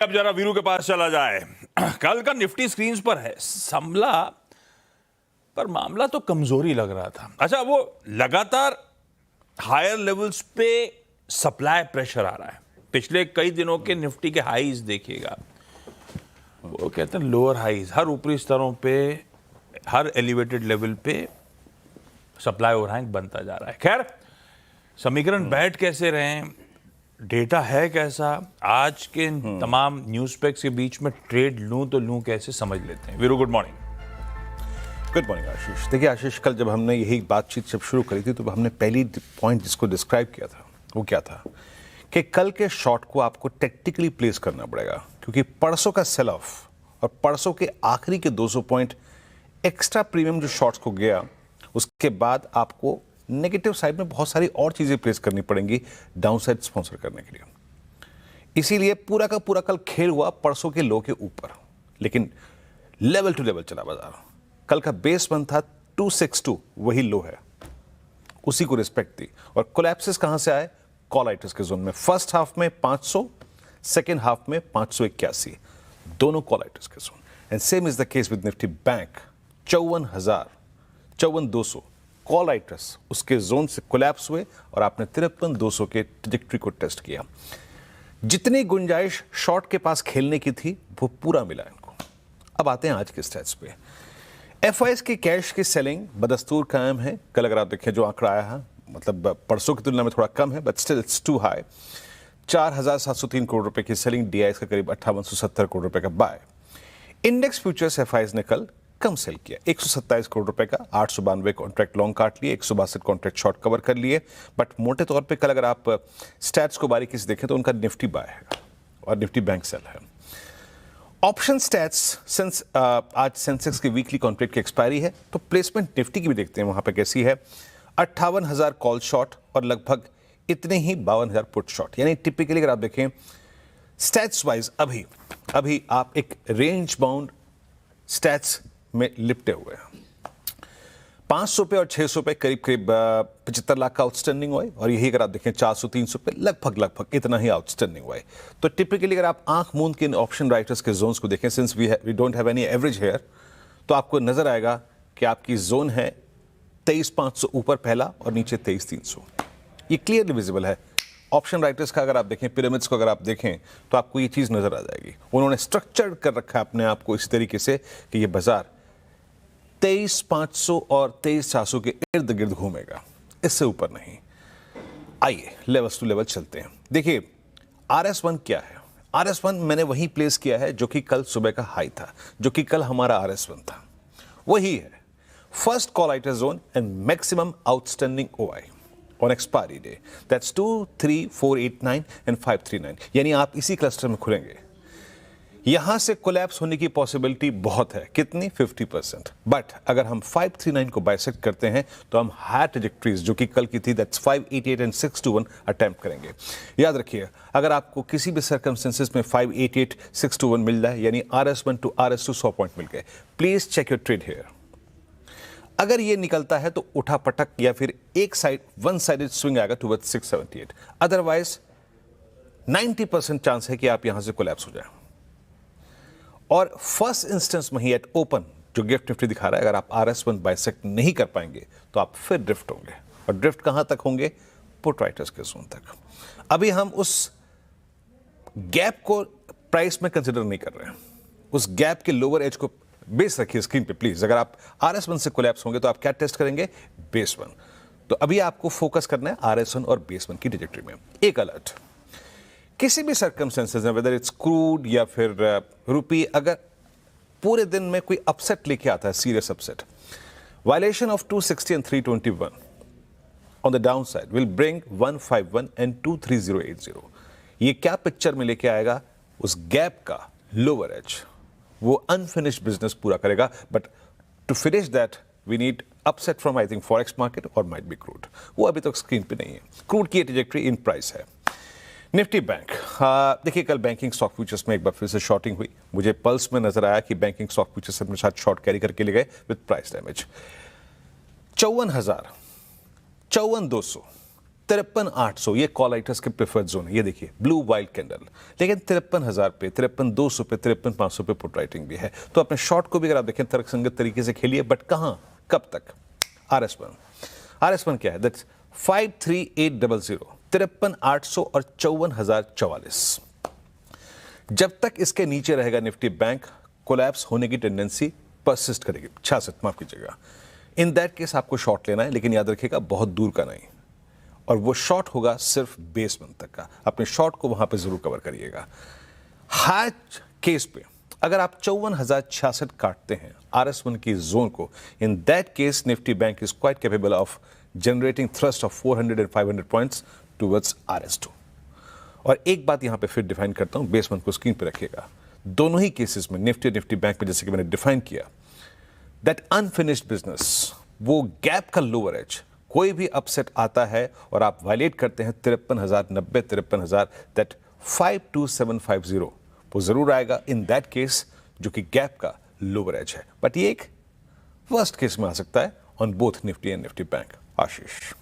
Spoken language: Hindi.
अब जरा वीरू के पास चला जाए। कल का निफ्टी स्क्रीन पर है, संभला पर मामला तो कमजोरी लग रहा था। अच्छा, वो लगातार हायर लेवल्स पे सप्लाई प्रेशर आ रहा है। पिछले कई दिनों के निफ्टी के हाईज देखिएगा, वो कहते हैं लोअर हाईज, हर ऊपरी स्तरों पे, हर एलिवेटेड लेवल पे सप्लाई ओवरहैंग बनता जा रहा है। खैर, समीकरण बैठ कैसे रहे, डेटा है कैसा, आज के तमाम न्यूज पैक्स के बीच में ट्रेड लूं तो लूं कैसे, समझ लेते हैं। Veeru, good morning. Good morning Ashish. देखिए आशीष, कल जब हमने यही बातचीत जब शुरू करी थी तो हमने पहली पॉइंट जिसको डिस्क्राइब किया था वो क्या था कि कल के शॉर्ट को आपको टेक्निकली प्लेस करना पड़ेगा, क्योंकि परसों का सेल ऑफ और परसों के आखिरी के 200 पॉइंट एक्स्ट्रा प्रीमियम जो शॉर्ट्स को गया, उसके बाद आपको नेगेटिव साइड में बहुत सारी और चीजें प्लेस करनी पड़ेंगी डाउन साइड स्पॉन्सर करने के लिए। इसीलिए पूरा का पूरा कल खेल हुआ परसों के लो के ऊपर, लेकिन लेवल टू लेवल चला बाजार। कल का बेस वन था 262, वही लो है, उसी को रिस्पेक्ट दी। और कोलैप्सेस कहां से आए? कॉलाइटस के जोन में। फर्स्ट हाफ में 500, सेकेंड हाफ में 581, दोनों कॉलाइटस के zone. And same is the case with Nifty bank. 54,200 कॉलाइटस उसके जोन से कोलैप्स हुए और आपने 53,200 के ट्रैजेक्टरी को टेस्ट किया। जितनी गुंजाइश शॉर्ट के पास खेलने की थी वो पूरा मिला इनको। अब आते हैं आज के स्टैट्स पे। एफआईएस की कैश की सेलिंग बदस्तूर कायम है। कल अगर आप देखें जो आंकड़ा आया है, मतलब परसों की तुलना में थोड़ा कम है, but still it's too high. 4,703 crore रुपए की सेलिंग, डीआईएस का करीब 5870 करोड़ रुपए का बाय। इंडेक्स फ्यूचर्स एफआईएस ने कल कम सेल किया, 127 करोड़ रुपए का, 892 कॉन्ट्रैक्ट लॉन्ग काट लिए, 162 कॉन्ट्रैक्ट शॉर्ट कवर कर लिए। बट मोटे तौर पे कल अगर आप स्टैट्स को बारीकी से देखें तो उनका निफ्टी बाय है और निफ्टी बैंक सेल है। ऑप्शन स्टैट्स, सिंस आज सेंसेक्स की वीकली कॉन्ट्रैक्ट की एक्सपायरी है, तो प्लेसमेंट निफ्टी की भी देखते हैं वहां पे कैसी है। 58,000 कॉल शॉर्ट और लगभग इतने ही 52,000 पुट शॉर्ट। यानी टिपिकली अगर आप देखें स्टैट्स वाइज अभी आप एक रेंज बाउंड स्टैट्स में लिपटे हुए हैं। 500 पे और 600 पे करीब 75 लाख का आउटस्टैंडिंग हुआ है, और यही अगर आप देखें 400-300 पे लगभग इतना ही आउटस्टैंडिंग हुआ है। तो टिपिकली अगर आप आंख मूंद के इन ऑप्शन राइटर्स के जोन्स को देखें, since we don't have any average here, तो आपको नजर आएगा कि आपकी जोन है 23,500 ऊपर पहला और नीचे 23,300। ये क्लियरली विजिबल है। ऑप्शन राइटर्स का अगर आप देखें, पिरामिड्स को अगर आप देखें तो आपको ये चीज नजर आ जाएगी। उन्होंने स्ट्रक्चर्ड कर रखा है अपने आप को इस तरीके से कि ये बाजार 23,500 और 23,400 के इर्द गिर्द घूमेगा, इससे ऊपर नहीं। आइए लेवल्स टू लेवल चलते हैं। देखिए RS1 क्या है। RS1 मैंने वही प्लेस किया है जो कि कल सुबह का हाई था, जो कि कल हमारा RS1 था, वही है। First call writer zone and maximum outstanding OI on expiry day, that's 2, 3, 4, 8, 9 and 539। यानी आप इसी क्लस्टर में खुलेंगे। यहां से कोलैप्स होने की पॉसिबिलिटी बहुत है। कितनी? 50%। बट अगर हम 539 को बाइसेक्ट करते हैं तो हम हायर ट्रैजेक्टरीज जो कि कल की थी, दैट्स 588 एंड 621 अटेम्प्ट करेंगे। याद रखिए, अगर आपको किसी भी सर्कमस्टेंसेस में 588, 621 मिल जाए, यानी RS1 टू RS2 100 पॉइंट मिल गए, please check your trade here. अगर ये निकलता है तो उठा पटक या फिर एक साइड वन साइडेड स्विंग आएगा टुवर्ड्स 678। अदरवाइज 90% चांस है कि आप यहां से कोलैप्स हो जाए। और फर्स्ट इंस्टेंस में ही एट ओपन जो गिफ्ट निफ्टी दिखा रहा है, अगर आप RS1 बाइसेक्ट नहीं कर पाएंगे तो आप फिर ड्रिफ्ट होंगे। और ड्रिफ्ट कहां तक होंगे? पुट राइटर्स के जोन तक। अभी हम उस गैप को प्राइस में कंसिडर नहीं कर रहे हैं। उस गैप के लोअर एज को बेस रखिए स्क्रीन पे प्लीज। अगर आप RS1 से कोलैप्स होंगे तो आप क्या टेस्ट करेंगे? Base one. तो अभी आपको फोकस करना है RS1 और बेस वन की ट्रैजेक्टरी में। एक अलर्ट, किसी भी सर्कमस्टेंसेस में, वेदर इट्स क्रूड या फिर रुपी, अगर पूरे दिन में कोई अपसेट लेके आता है, serious upset, violation of 260 and 321 on the down side will bring 151 and 23080। ये क्या पिक्चर में लेके आएगा? उस गैप का लोअर एज, वो अनफिनिश्ड बिजनेस पूरा करेगा। But to finish that we need upset from I think forex market और माइट बी क्रूड। वो अभी तक स्क्रीन पे नहीं है। क्रूड की ट्रैजेक्टरी इन प्राइस है। निफ्टी बैंक, देखिए कल बैंकिंग स्टॉक फ्यूचर्स में एक बार फिर से शॉर्टिंग हुई। मुझे पल्स में नजर आया कि बैंकिंग स्टॉक फ्यूचर्स अपने साथ शॉर्ट कैरी करके ले गए विद प्राइस डैमेज। 54,000, 54,200, 53,800 ये कॉल राइटर्स के प्रेफर्ड जोन है। ये देखिए ब्लू वाइल्ड कैंडल, लेकिन 53,000 पे, 53,200 पे, 53,500 पे पुट राइटिंग भी है। तो अपने शॉर्ट को भी अगर आप देखें तर्कसंगत तरीके से खेलिए, बट कहां, कब तक? RS1 क्या है? दैट्स 53800, 53,800 और 54,044। जब तक इसके नीचे रहेगा निफ्टी बैंक, कोलैप्स होने की टेंडेंसी परसिस्ट करेगी। 66, माफ कीजिएगा। इन दैट केस आपको शॉर्ट लेना है, लेकिन याद रखिएगा बहुत दूर का नहीं, और वो शॉर्ट होगा सिर्फ बेस मंथ तक का। अपने शॉर्ट को वहां पे जरूर कवर करिएगा। हाई केस पे अगर आप 54,066 काटते हैं RS1 की जोन को, in that case Nifty bank is quite capable of generating thrust of 400 and 500 points towards RS2। और एक बात यहां पे फिर डिफाइन करता हूं, बेस मंथ को स्क्रीन पे रखिएगा। दोनों ही केसेस में निफ्टी बैंक में जैसे कि मैंने डिफाइन किया, दैट अनफिनिश्ड बिजनेस, वो गैप का लोअर एज, कोई भी अपसेट आता है और आप वायलेट करते हैं 53,090, 53,000, दैट 52750 वो जरूर आएगा इन दैट केस, जो कि गैप का लोअर एज है। बट ये एक वर्स्ट केस में आ सकता है on both Nifty and Nifty bank. Ashish.